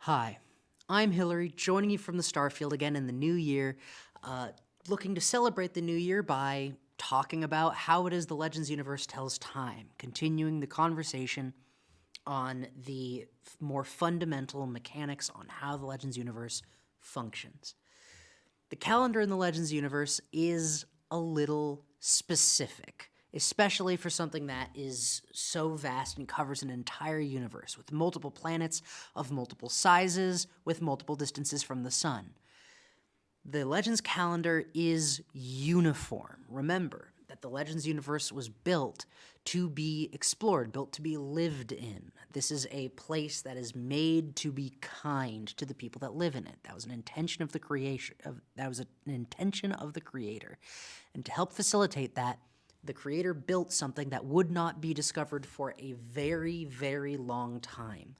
Hi, I'm Hillary, joining you from the Starfield again in the new year, looking to celebrate the new year by talking about how it is the Legends universe tells time, continuing the conversation on the more fundamental mechanics on how the Legends universe functions. The calendar in the Legends universe is a little specific, especially for something that is so vast and covers an entire universe with multiple planets of multiple sizes, with multiple distances from the sun. The Legends calendar is uniform. Remember that the Legends universe was built to be explored, built to be lived in. This is a place that is made to be kind to the people that live in it. That was an intention of the creation. That was an intention of the creator, and to help facilitate that, the creator built something that would not be discovered for a very, very long time.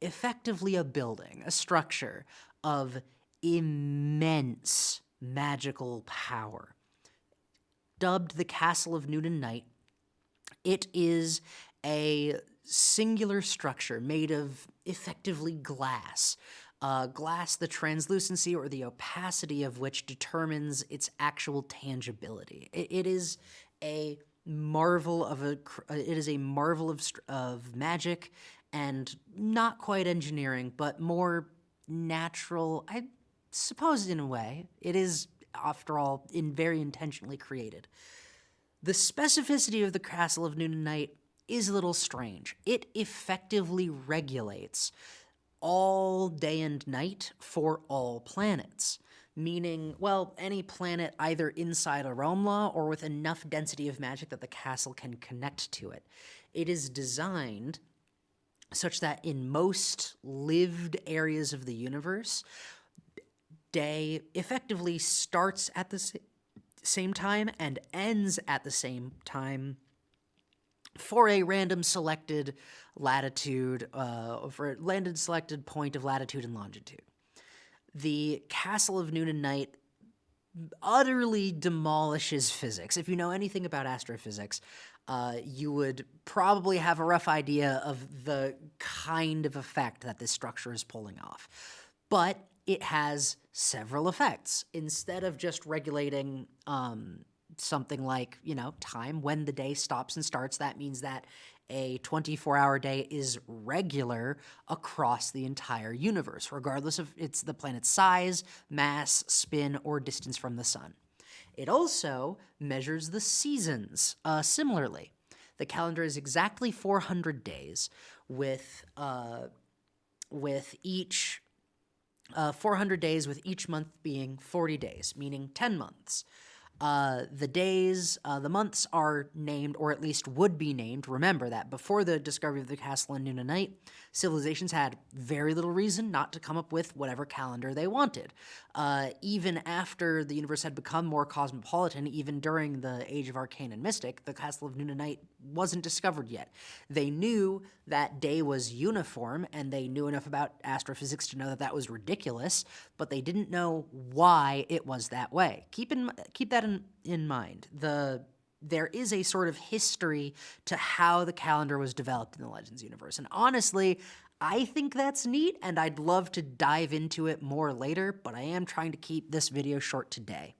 Effectively, a building, a structure of immense magical power. Dubbed the Castle of Noon and Night, it is a singular structure made of effectively glass. Glass, the translucency or the opacity of which determines its actual tangibility. It is a marvel of magic, and not quite engineering, but more natural, I suppose, in a way. It is, after all, very intentionally created. The specificity of the Castle of Noon and Night is a little strange. It effectively regulates all day and night for all planets, meaning, well, any planet either inside a realm law or with enough density of magic that the castle can connect to it. It is designed such that in most lived areas of the universe, day effectively starts at the same time and ends at the same time for a random selected latitude, for a random selected point of latitude and longitude. The Castle of Noon and Night utterly demolishes physics. If you know anything about astrophysics, you would probably have a rough idea of the kind of effect that this structure is pulling off. But it has several effects. Instead of just regulating something like, time, when the day stops and starts, that means that a 24-hour day is regular across the entire universe, regardless of the planet's size, mass, spin, or distance from the sun. It also measures the seasons similarly. The calendar is exactly 400 days, with each 400 days, with each month being 40 days, meaning 10 months. The months are named, or at least would be named. Remember that before the discovery of the castle in Noon and Night, civilizations had very little reason not to come up with whatever calendar they wanted. Even after the universe had become more cosmopolitan, even during the Age of Arcane and Mystic, the castle of Noon and Night wasn't discovered yet. They knew that day was uniform, and they knew enough about astrophysics to know that that was ridiculous, but they didn't know why it was that way. Keep that in mind. There is a sort of history to how the calendar was developed in the Legends universe, and honestly, I think that's neat, and I'd love to dive into it more later, but I am trying to keep this video short today.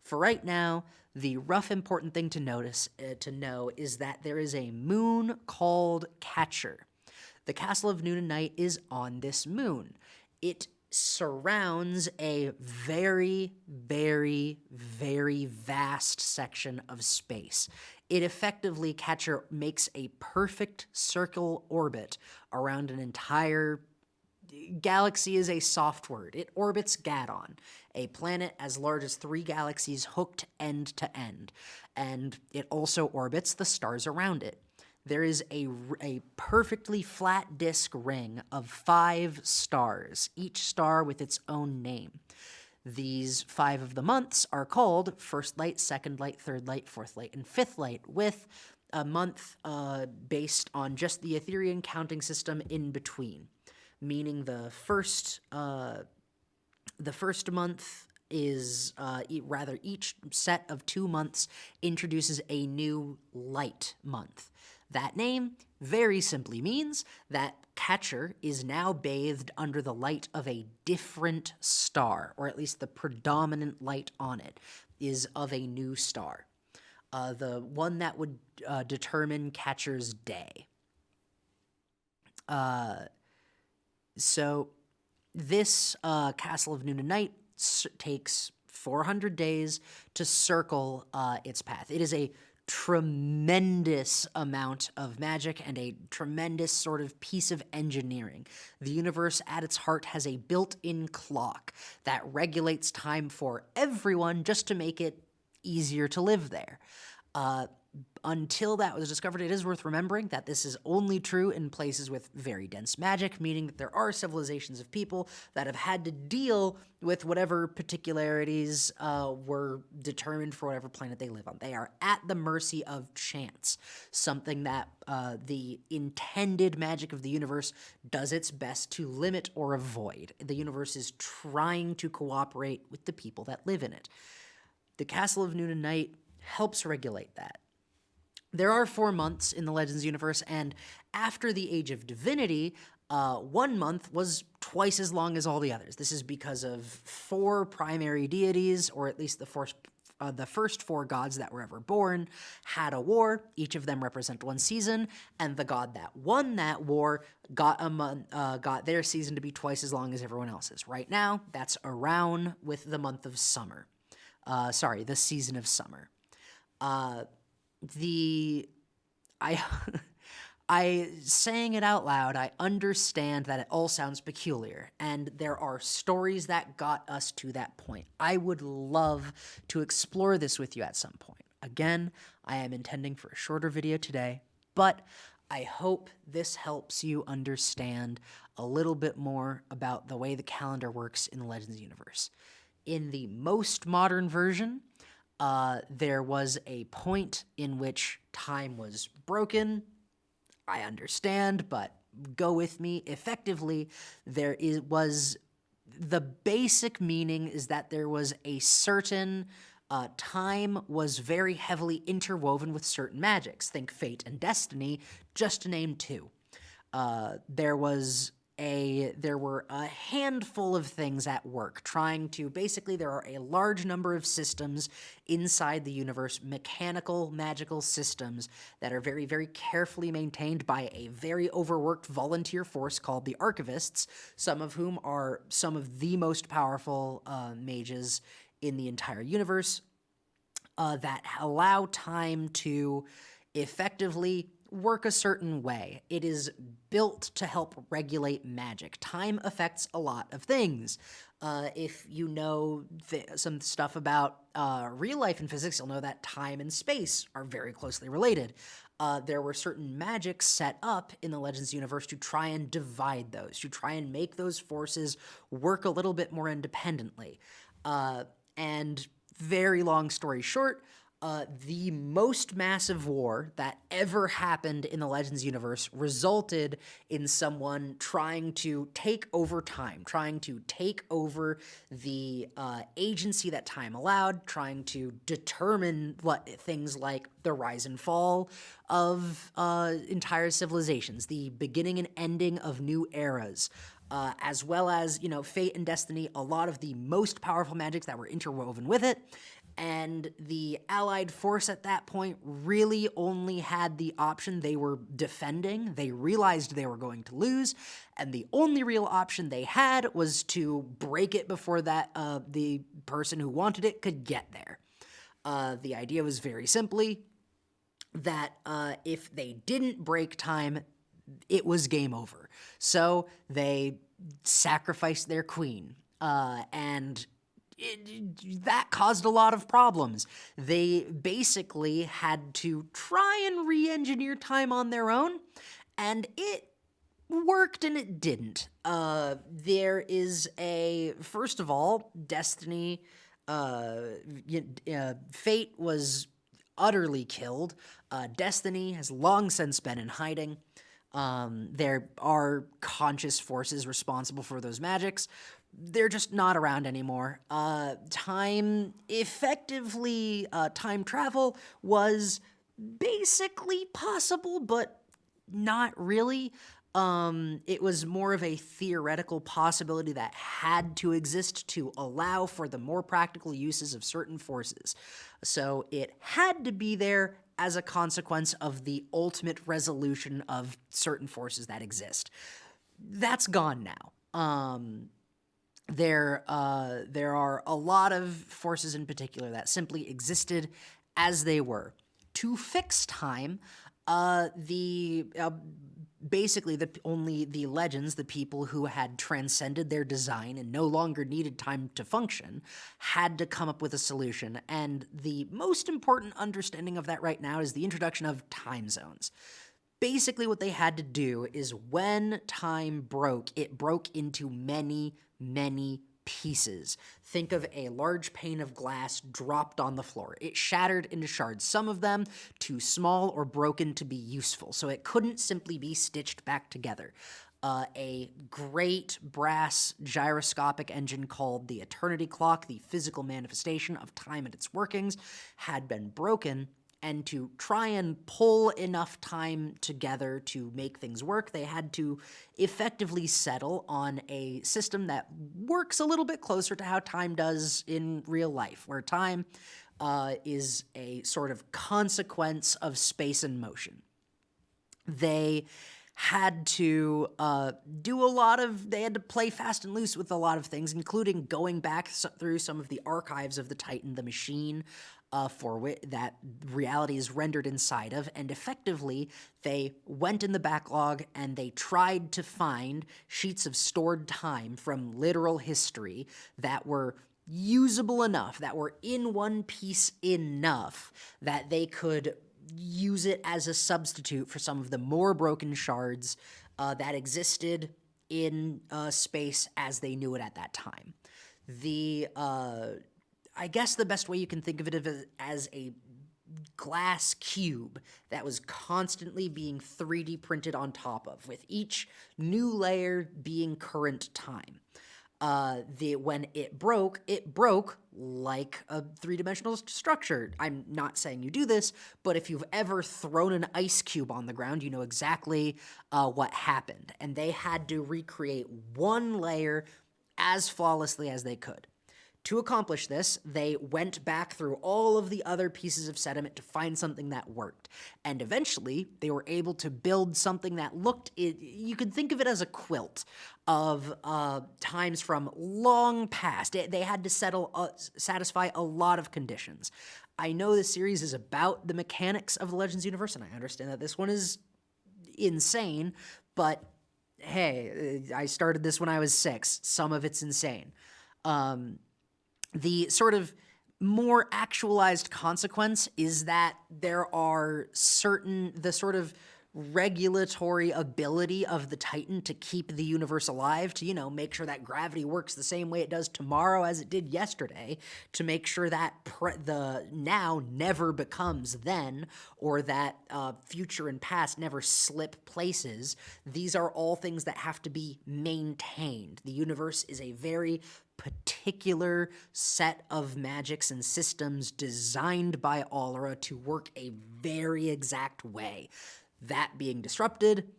For right now, the rough important thing to know is that there is a moon called Catcher. The Castle of Noon and Night is on this moon. It surrounds a very, very, very vast section of space. Catcher makes a perfect circle orbit around an entire galaxy. Is a soft word. It orbits Gadon, a planet as large as 3 galaxies hooked end to end, and it also orbits the stars around it. There is a perfectly flat disk ring of 5 stars, each star with its own name. These 5 of the months are called First Light, Second Light, Third Light, Fourth Light, and Fifth Light, with a month based on just the Etherean counting system in between, meaning the first month is each set of 2 months introduces a new light month. That name very simply means that Catcher is now bathed under the light of a different star, or at least the predominant light on it is of a new star. The one that would determine Catcher's day. So this Castle of Noon and Night takes 400 days to circle its path. It is a tremendous amount of magic and a tremendous sort of piece of engineering. The universe at its heart has a built-in clock that regulates time for everyone just to make it easier to live there. Until that was discovered, it is worth remembering that this is only true in places with very dense magic, meaning that there are civilizations of people that have had to deal with whatever particularities were determined for whatever planet they live on. They are at the mercy of chance, something that the intended magic of the universe does its best to limit or avoid. The universe is trying to cooperate with the people that live in it. The Castle of Noon and Night helps regulate that. There are 4 months in the Legends universe, and after the Age of Divinity, 1 month was twice as long as all the others. This is because of 4 primary deities, or at least the first 4 gods that were ever born, had a war. Each of them represent 1 season, and the god that won that war got their season to be twice as long as everyone else's. Right now, that's around with the month of summer. The season of summer. I saying it out loud, I understand that it all sounds peculiar, and there are stories that got us to that point. I would love to explore this with you at some point. Again, I am intending for a shorter video today, but I hope this helps you understand a little bit more about the way the calendar works in the Legends universe. In the most modern version, there was a point in which time was broken. I understand, but go with me. Effectively, was the basic meaning is that there was a certain time was very heavily interwoven with certain magics. Think Fate and Destiny, just to name 2. There were a handful of things at work trying to, basically there are a large number of systems inside the universe, mechanical, magical systems that are very, very carefully maintained by a very overworked volunteer force called the Archivists, some of whom are some of the most powerful mages in the entire universe, that allow time to effectively work a certain way. It is built to help regulate magic. Time affects a lot of things. If you know some stuff about real life and physics, you'll know that time and space are very closely related. There were certain magics set up in the Legends universe to try and divide those, to try and make those forces work a little bit more independently. And very long story short, the most massive war that ever happened in the Legends universe resulted in someone trying to take over time, trying to take over the agency that time allowed, trying to determine what things like the rise and fall of entire civilizations, the beginning and ending of new eras, as well as, Fate and Destiny, a lot of the most powerful magics that were interwoven with it. And the Allied force at that point really only had the option they were defending. They realized they were going to lose, and the only real option they had was to break it before that the person who wanted it could get there. The idea was very simply that if they didn't break time, it was game over. So they sacrificed their queen, and that caused a lot of problems. They basically had to try and re-engineer time on their own, and it worked and it didn't. There is first of all, Destiny, Fate was utterly killed. Destiny has long since been in hiding. There are conscious forces responsible for those magics. They're just not around anymore. Time travel was basically possible, but not really. It was more of a theoretical possibility that had to exist to allow for the more practical uses of certain forces. So it had to be there as a consequence of the ultimate resolution of certain forces that exist. That's gone now. There are a lot of forces in particular that simply existed as they were. To fix time, basically only the legends, the people who had transcended their design and no longer needed time to function, had to come up with a solution. And the most important understanding of that right now is the introduction of time zones. Basically, what they had to do is when time broke, it broke into many, many pieces. Think of a large pane of glass dropped on the floor. It shattered into shards, some of them too small or broken to be useful, so it couldn't simply be stitched back together. A great brass gyroscopic engine called the Eternity Clock, the physical manifestation of time and its workings, had been broken, and to try and pull enough time together to make things work, they had to effectively settle on a system that works a little bit closer to how time does in real life, where time is a sort of consequence of space and motion. They had to they had to play fast and loose with a lot of things, including going back through some of the archives of the Titan, the machine, for that reality is rendered inside of, and effectively they went in the backlog and they tried to find sheets of stored time from literal history that were usable enough, that were in one piece enough that they could use it as a substitute for some of the more broken shards that existed in space as they knew it at that time. I guess the best way you can think of it is as a glass cube that was constantly being 3D printed on top of, with each new layer being current time. When it broke like a three-dimensional structure. I'm not saying you do this, but if you've ever thrown an ice cube on the ground, you know exactly what happened. And they had to recreate one layer as flawlessly as they could. To accomplish this, they went back through all of the other pieces of sediment to find something that worked. And eventually, they were able to build something that you could think of it as a quilt of times from long past. They had to satisfy a lot of conditions. I know this series is about the mechanics of the Legends universe, and I understand that this one is insane, but hey, I started this when I was 6. Some of it's insane. The sort of more actualized consequence is that there are the sort of regulatory ability of the Titan to keep the universe alive, to, make sure that gravity works the same way it does tomorrow as it did yesterday, to make sure that the now never becomes then, or that future and past never slip places. These are all things that have to be maintained. The universe is a very particular set of magics and systems designed by Allura to work a very exact way. That being disrupted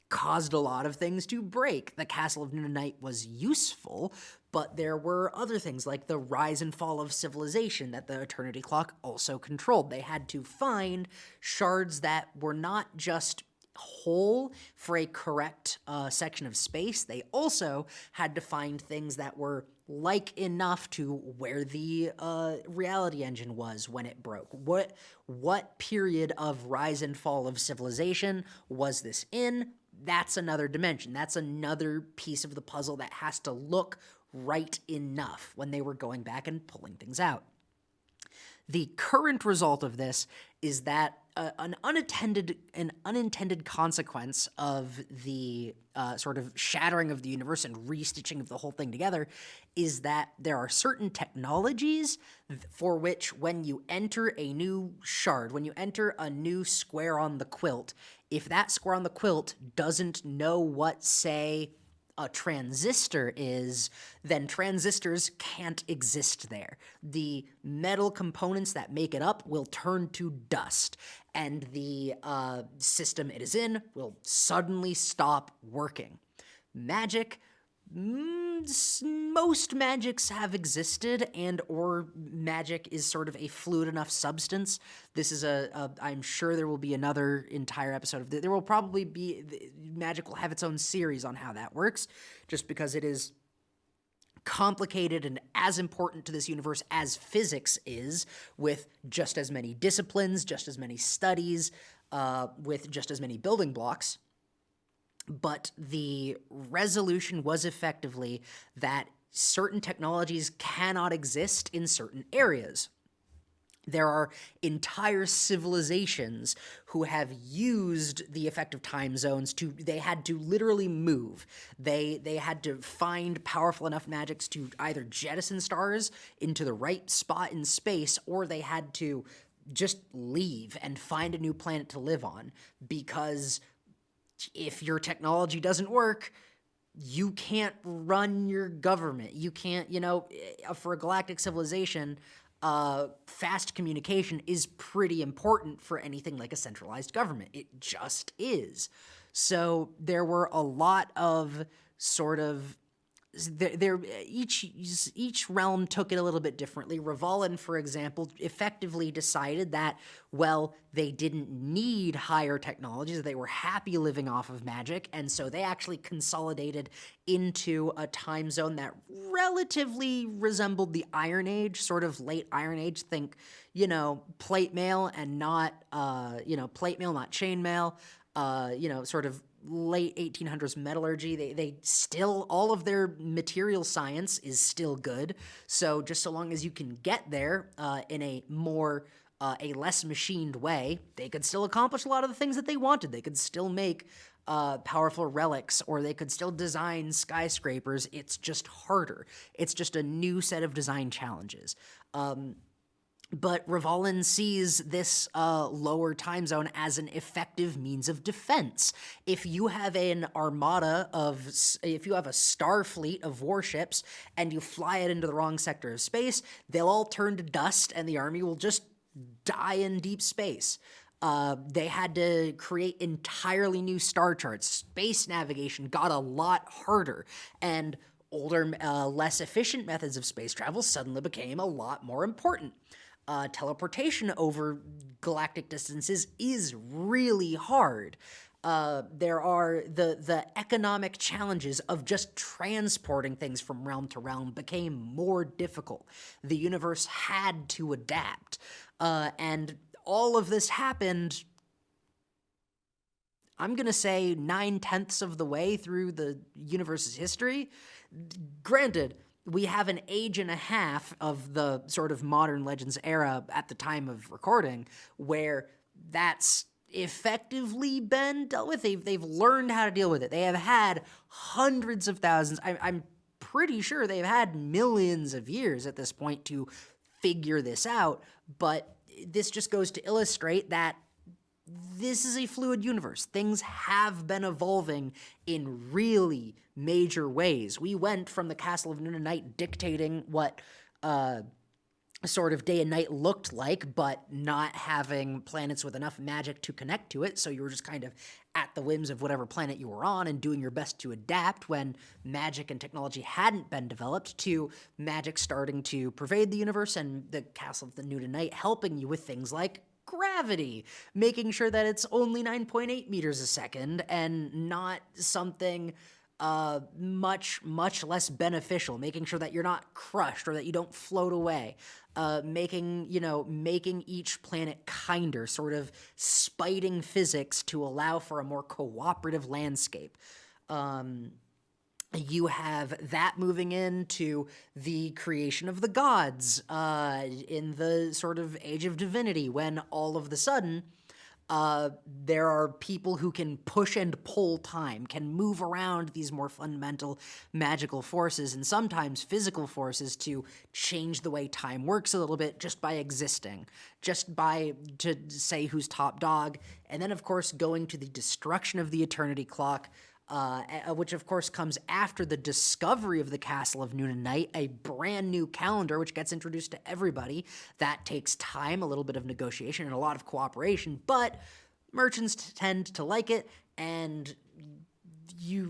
caused a lot of things to break. The Castle of Noon and Night was useful, but there were other things like the rise and fall of civilization that the Eternity Clock also controlled. They had to find shards that were not just whole for a correct section of space. They also had to find things that were like enough to where the reality engine was when it broke. What period of rise and fall of civilization was this in? That's another dimension. That's another piece of the puzzle that has to look right enough when they were going back and pulling things out. The current result of this is that an unintended consequence of the sort of shattering of the universe and restitching of the whole thing together is that there are certain technologies for which when you enter a new shard, when you enter a new square on the quilt, if that square on the quilt doesn't know what, say, a transistor is, then transistors can't exist there. The metal components that make it up will turn to dust, and the system it is in will suddenly stop working. Magic, most magics have existed, and or magic is sort of a fluid enough substance. This is I'm sure there will be another entire episode of this. There will probably be, magic will have its own series on how that works, just because it is complicated and as important to this universe as physics is, with just as many disciplines, just as many studies, with just as many building blocks. But the resolution was effectively that certain technologies cannot exist in certain areas. There are entire civilizations who have used the effective time zones they had to literally move. They had to find powerful enough magics to either jettison stars into the right spot in space, or they had to just leave and find a new planet to live on, because if your technology doesn't work, you can't run your government. You can't, for a galactic civilization, fast communication is pretty important for anything like a centralized government. It just is. So there were a lot of sort of each realm took it a little bit differently. Revalin, for example, effectively decided that, well, they didn't need higher technologies. They were happy living off of magic, and so they actually consolidated into a time zone that relatively resembled the Iron Age, sort of late Iron Age. Think, plate mail and not, plate mail, not chain mail. Sort of late 1800s metallurgy. They still, all of their material science is still good. So just so long as you can get there in a less machined way, they could still accomplish a lot of the things that they wanted. They could still make powerful relics, or they could still design skyscrapers. It's just harder. It's just a new set of design challenges. But Revalin sees this lower time zone as an effective means of defense. If you have if you have a star fleet of warships and you fly it into the wrong sector of space, they'll all turn to dust and the army will just die in deep space. They had to create entirely new star charts. Space navigation got a lot harder, and older, less efficient methods of space travel suddenly became a lot more important. Teleportation over galactic distances is really hard. There are the economic challenges of just transporting things from realm to realm became more difficult. The universe had to adapt. And all of this happened, I'm going to say 9/10 of the way through the universe's history. Granted, we have an age and a half of the sort of modern Legends era at the time of recording where that's effectively been dealt with. They've learned how to deal with it. They have had hundreds of thousands. I'm pretty sure they've had millions of years at this point to figure this out, but this just goes to illustrate that this is a fluid universe. Things have been evolving in really major ways. We went from the Castle of Noon and Night dictating what sort of day and night looked like, but not having planets with enough magic to connect to it, so you were just kind of at the whims of whatever planet you were on and doing your best to adapt when magic and technology hadn't been developed, to magic starting to pervade the universe and the Castle of the Noon and Night helping you with things like gravity, making sure that it's only 9.8 meters a second and not something much less beneficial, making sure that you're not crushed or that you don't float away, making each planet kinder, sort of spiting physics to allow for a more cooperative landscape. You have that moving into the creation of the gods in the sort of Age of Divinity, when all of the sudden there are people who can push and pull time, can move around these more fundamental magical forces and sometimes physical forces to change the way time works a little bit just by existing, just by, to say who's top dog. And then, of course, going to the destruction of the Eternity Clock, which of course comes after the discovery of the Castle of Noon and Night, a brand new calendar which gets introduced to everybody. That takes time, a little bit of negotiation, and a lot of cooperation, but merchants tend to like it, and you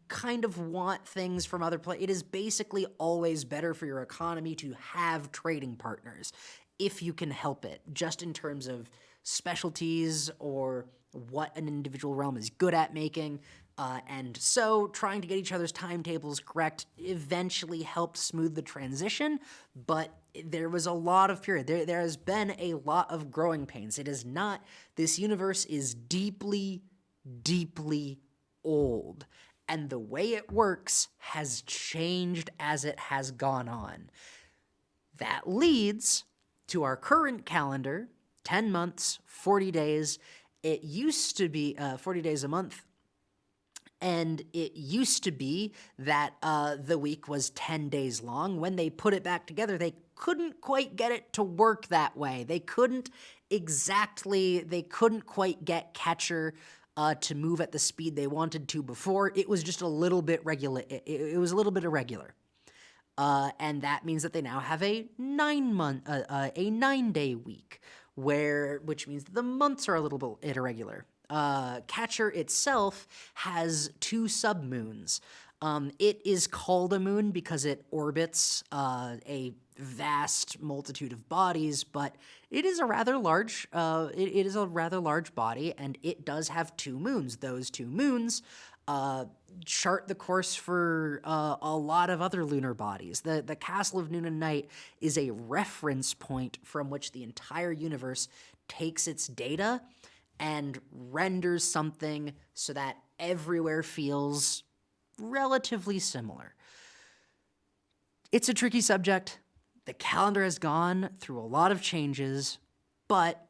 kind of want things from other places. It is basically always better for your economy to have trading partners if you can help it, just in terms of specialties or what an individual realm is good at making. And so trying to get each other's timetables correct eventually helped smooth the transition, but there was a lot of period. There has been a lot of growing pains. It is not, this universe is deeply, deeply old, and the way it works has changed as it has gone on. That leads to our current calendar, 10 months, 40 days. It used to be 40 days a month, and it used to be that the week was 10 days long. When they put it back together, they couldn't quite get it to work that way. They couldn't quite get Catcher to move at the speed they wanted to before. It was just a little bit regular. It was a little bit irregular. And that means that they now have a 9-day week, which means that the months are a little bit irregular. Catcher itself has 2 submoons. It is called a moon because it orbits a vast multitude of bodies, but it is a rather large. It is a rather large body, and it does have 2 moons. Those 2 moons chart the course for a lot of other lunar bodies. The Castle of Noon and Night is a reference point from which the entire universe takes its data and renders something so that everywhere feels relatively similar. It's a tricky subject. The calendar has gone through a lot of changes, but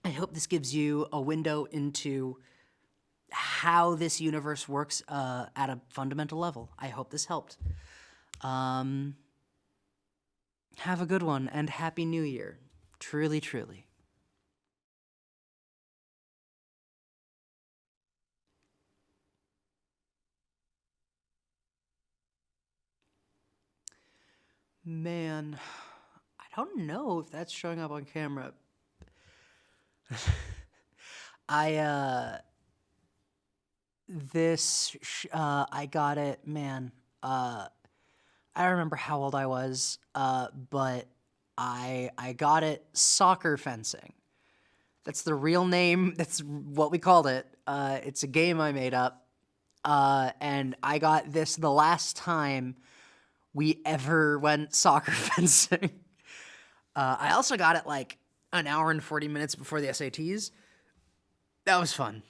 I hope this gives you a window into how this universe works at a fundamental level. I hope this helped. Have a good one, and Happy New Year. Truly, truly. Man, I don't know if that's showing up on camera. I got it, man. I don't remember how old I was, but I got it soccer fencing. That's the real name. That's what we called it. It's a game I made up, and I got this the last time we ever went soccer fencing. I also got it like an hour and 40 minutes before the SATs. That was fun.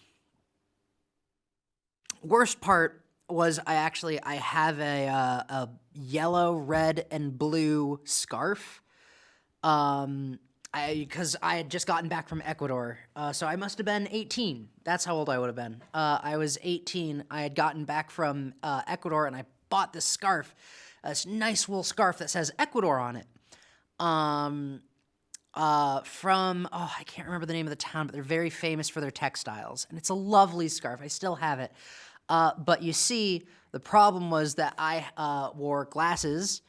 Worst part was I have a yellow, red, and blue scarf. Because I had just gotten back from Ecuador, so I must have been 18. That's how old I would have been. I was 18. I had gotten back from Ecuador, and I bought this scarf, this nice wool scarf that says Ecuador on it. I can't remember the name of the town, but they're very famous for their textiles, and it's a lovely scarf. I still have it. But you see, the problem was that I wore glasses.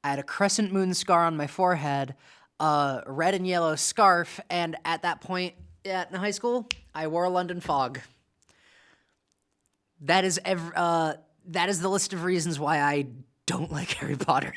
I had a crescent moon scar on my forehead, a red and yellow scarf, and at that point in high school, I wore a London fog. That is the list of reasons why I don't like Harry Potter.